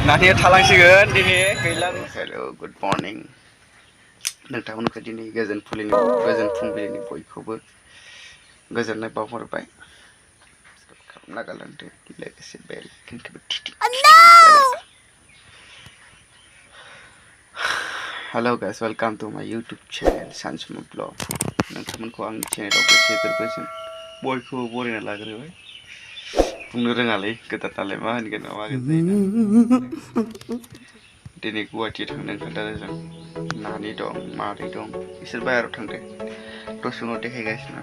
नानिया थालांसिगोन दिनै गैला। Hello good morning नोंथांमोनखौ दिनै गोजोन फुंबिलिनि बयखौबो गोजोननाय बावहरबाय। खालामना गालांदो लोगोसे बेल आइकनखौबो हेलो गाइस वेलकम टू माय यूट्यूब चैनल Sansuma ब्लॉग। नोंथांमोनखौ आंनि चेनेलाव गोसो गोरबोजों बयखौबो बरायना लाग्रोबाय। बुंनो रोङालै गोदान नालाय मा होनगोन मा मागोन जायोना। दिनै गुवाहाटियाव थांनो ओंखारदों जों। नानि दं मादै दं बिसोर बाहेरायाव थांदों। दसे उनाव देखायगासिनो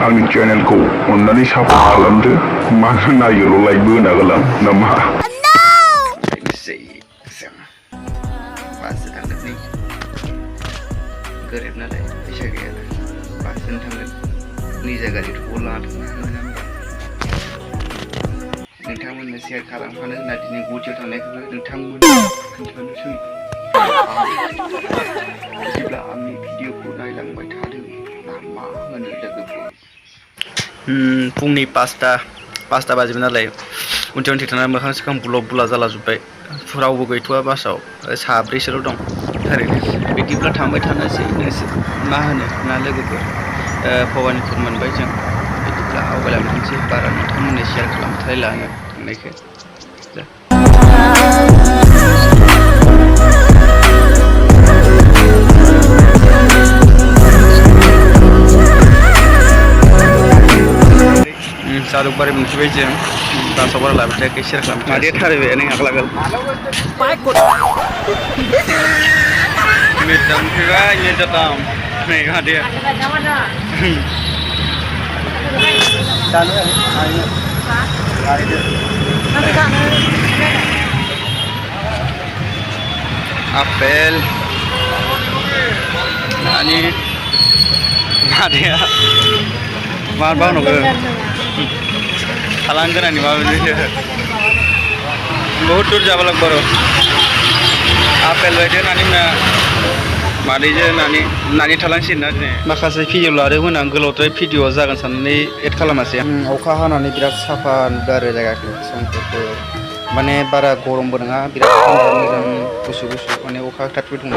आंनि चेनेलखौ अन्नानै सापर्ट खालामदो। मानो नायोल' लाइकबो होना गालां नामा? थांलायनोसै जों बासजों थांगोन नै गोरिब नालाय फैसा गैया बासजों थांगोन। निजा गारिखौ लाना थांनो हाया। नोंथांमोननो शेयार खालामफानो होनना दिनै गुवाहाटियाव थांनायखौबो नोंथांमोननो खोन्थानोसै। बिदिब्ला आंनि भिडिअखौ नायलांबाय थादो ना मा होनो लोगोफोर। फुंनि पासता बाजिमोन नालाय उनथिं थांनानै मोखां सोखां बुला जाला जोब्बाय। रावबो गैथ'वा बासाव साब्रैसोल' दं ओरैनो। बिदिब्ला थांबाय थानोसै नोंसोर मा होनो ना लोगोफोर। भबानिपुर मोनबाय जों। बिदिब्ला आवगायलांनो थांसै बारा नोंथांमोननो शेयार खालामथारला आङो थांनायखौ। जालुकबारि मोनफैबाय जों। बासाव बारा लाबाय थायाखै शेयार खालामबाय मादैया थारैबाय नों आगोल मिर्जा मोनफैबाय मिर्जाटाउन नै मादैया आपेल नानि मादैया मा बावनांगौ थालांगोनानि माबायदि बहुत दूर जाबा लग बारो। आपेल बायदि नानि मादैजों नानि थालांसिगोन ना दिनै। माखासे भिडिअ लादोंमोन आं गोलावद्राय भिडिअ जागोन साननानै एड खालामासै। अखा हानानै बिराद साफा नुदों आरो जायगाखौ समफोरखौ। माने बारा गरमबो नङा बिराद मोजां गुसु माने अखा थाथ'बाय दङ।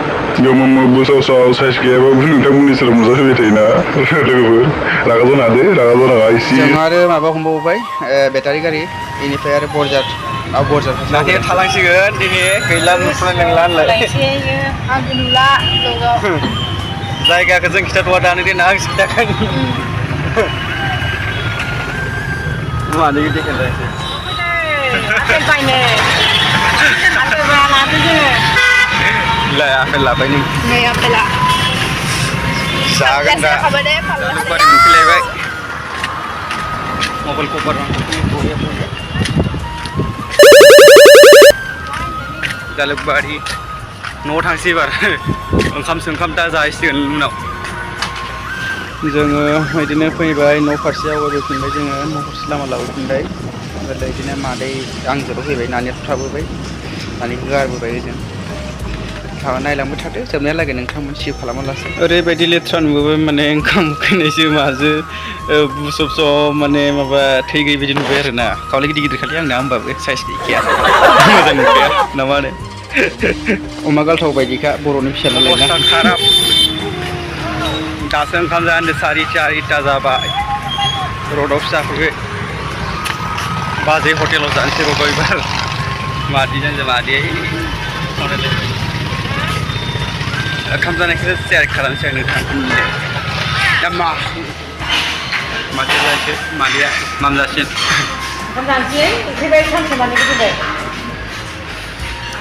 बोसोराव साइज गैयाबाबो नोंथांमोननि सेराव नुजाफैबाय थायोना लोगोफोर। रागा जानाङा एसे। जों आरो माबा हमबावबाय बेटारि गारि बेनिफ्राय आरो बरजार नानिया थालांसिगोन दिनै गैला नुथ'नाय नंला होनलाय। जायगाखौ जों खिथाथ'वा दानो देना आंसो खिथागोन। मादैखौ देखायनोसै आपेल बायनो आपेल लाबाय नै आपेला जागोन दा जालुकबारि मोनफैलायबाय। मबाइल कभार जालुकबारि न'आव थांसै एबार ओंखाम दा जाहैसिगोन उनाव। जोङो बिदिनो फैबाय न' फारसे आवगायबोफिनबाय जोङो न' फारसे लामा लाबोफिनबाय। ओमफ्राय बिदिनो मादै आंजोंल' फैबाय नानियाथ' थाबोबाय नानिखौ गारबोबाय ओजों। नायलांबाय थादो जोबनायालागै नोंथांमोन सेभ खालामालासे। ओरैबायदि लेथ्रा नुबोबाय माने ओंखाम उखैनायसो माजो बुसब माने माबा थै गैयि बायदि नुबाय आरो ना। खावलाय गिदिर गिदिर खालि आंना होमबाबो साइज गैखाया मोजां नुखाया ना मा होनो। अमा गालथाव बायदिखा बर'नि फिसा नालाय ना। दासो ओंखाम जानो सारिथा जाबाय। रडआवसो जाफैबाय बाजै हटेलाव जानोसै रडआव एबार मादैजों मादैया ओंखाम जानायखौ शेयार खालामनोसै आं नोंथांमोननो। दा मादैया जानोसै मादैया मामजासिन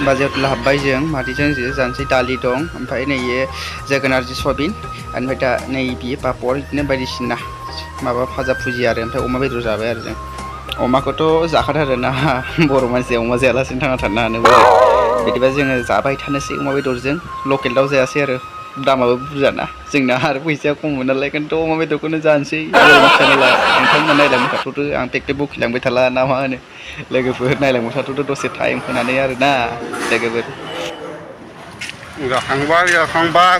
बाजै हटेलाव हाबबाय जों मादैजों जानोसै दालि दं ओमफ्राय नै जोगोनारजों सयाबिन ओमफ्राय दा नै बियो पापर बिदिनो बायदिसिना माबा भाजा फुजि आरो ओमफ्राय अमा बेदर जाबाय आरो जों। अमाखौथ' जाखाथारो ना बर' मानसिया अमा जायालासिनो थांना थानो हानो। बिदिबा जोङो जाबाय थानोसै अमा बेदरजों लकेल दाउ जायासै आरो दामाबो बुरजाना जोंना आरो फैसाया खममोन नालाय ओंखायनोथ' अमा बेदरखौनो जानोसै बर'नि फिसा नालाय। नोंथांमोना नायलांबाय थाथ'दो आं पेकटे बखिलांबाय थाला ना मा होनो लोगोफोर। नायलांबाय थाथ'दो दसे टाइम होनानै आरोना लोगोफोर। जाखांबाय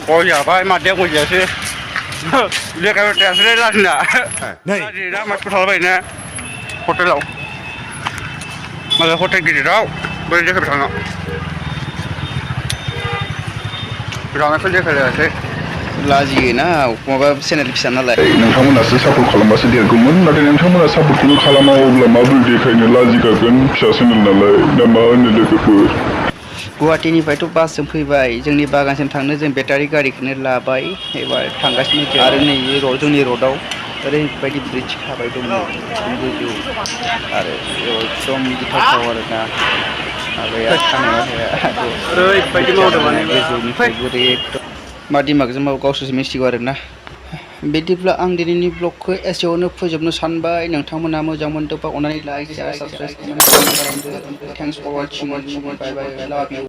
गय जाबाय मादैया गय जायासै लेखाफोर थायासैलै लाजिना मानसिफोर थालाबायोना हटेलाव माबा हटेल गिदिराव बोरै देखायबाय थानो जानायखौ देखायलायासै लाजियोना माबा चेनेल फिसा नालाय नोंथांमोनासो सापर्ट खालामबासो देरगौमोन नाथाय नोंथांमोना सापर्टखौनो खालामा अब्ला माबोरै देखायनो लाजिखागोन फिसा चेनेल नालाय ना मा होनो लोगोफोर गुवाहाटीनिफ्रायथ' बासजों फैबाय जोंनि बागानसिम थांनो जों बेटारि गारिखौनो लाबाय एबार थांगासिनो जों आरो नै जोंनि रडआव ओरैबायदि ब्रिज खाबाय दङ गोजौ आरो एकदम गिथावथाव आरोना माबाया खानाया ओरैबायदि मावदों माने गोजौनिफ्राय बोरै एकदम मा दिमागजों मावो गावसोरसो मिथिगौ आरोना बिदिब्ला आं दिनैनि ब्लगखौ एसेयावनो फोजोबनो सानबाय नोंथांमोना मोजां मोनदोंबा अननानै लाइक शेयार साबस्क्राइब खालामनानै थेंक्स फर वाचिं बाय बाय लाभ इउ